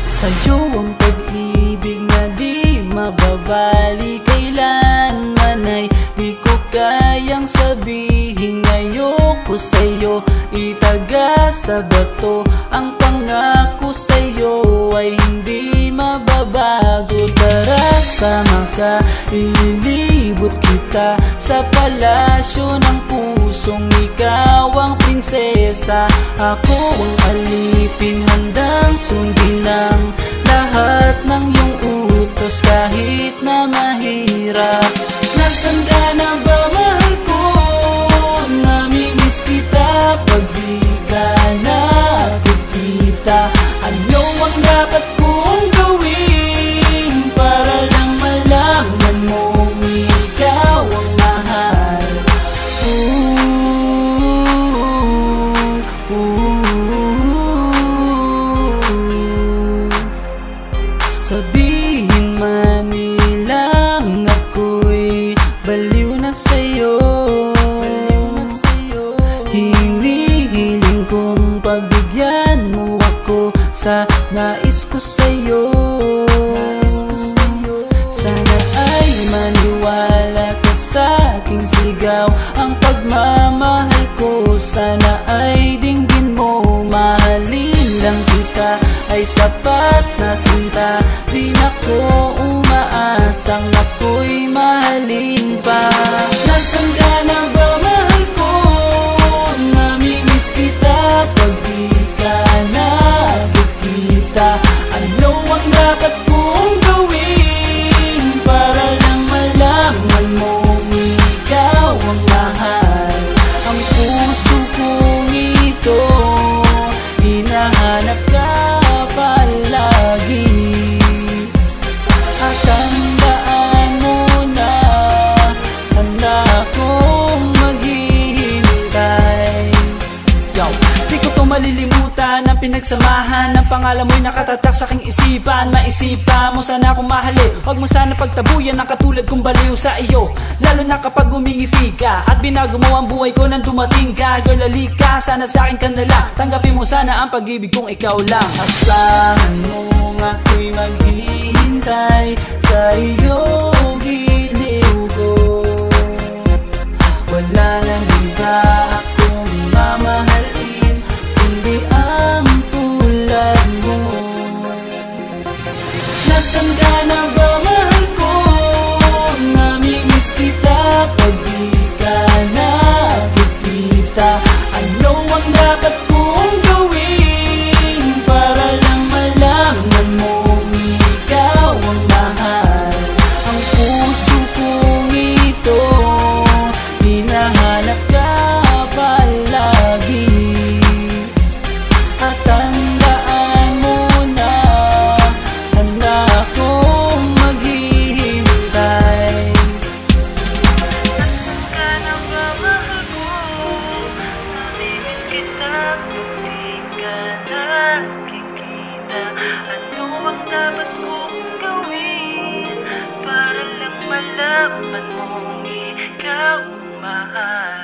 Sa'yo ang pag-ibig na di mababali, kailanman ay di ko kayang sabihin. Ayoko sa'yo itaga sa bato, ang pangako sa'yo ay hindi mababago. Tara sama ka, ililibot kita sa palasyo ng pusong ikaw ang prinsesa. Ako ang alipin, handang sundin ang lahat ng iyong utos kahit na mahirap. Nasaan ka na ba, mahal ko? Namimiss kita pag di ka nakikita. Ano ang dapat kong gawin para lang malaman mong ikaw ang mahal? Sabihin man nilang ako'y baliw na sa'yo, hinihiling kong pagbigyan mo ako sa nais ko sa'yo. Sana ay maniwala ka sa aking sigaw, ang pagmamahal ko sana ay dinggin mo. Mahalin lang kita ay sapat na sinta, di na ko umaasang ako'y mahalin pa. Nasaan ka na ba, mahal ko? Namimiss kita pag di ka nakikita. Ano ang dapat kong gawin para lang malaman mong ikaw ang mahal? Ang puso kong ito hinahanap ka palagi, at tandaan mo na handa akong maghihintay. Yo, di ko to malilimutan ang pinagsamahan ng pangalan mo'y nakatatak sa aking isipan. Maisipan mo sana akong mahalin, huwag mo sana pagtabuyan ang katulad kong baliw sa iyo. Lalo na kapag umingiti ka at binago mo ang buhay ko nang dumating ka. Girl, halika, sana sa akin ka na lang, tanggapin mo sana ang pag-ibig kong ikaw lang. Asahan mo ako'y maghihintay sa iyong giliw ko. Wala nang iba akong mamahalin kundi ang tulad mo. Nasaan ka na ba, mahal ko? Namimiss kita pag di ka nakikita. Ano ang dapat kong gawin para lang malaman mong ikaw ang mahal? Ang puso kong ito hinahanap ka palagi, at tandaan mo na handa akong maghihintay. Nasaan ka na ba, mahal ko? Namimiss kita kung di ka nakikita. Ano ang dapat kong gawin para lang malaman mong ikaw ang mahal?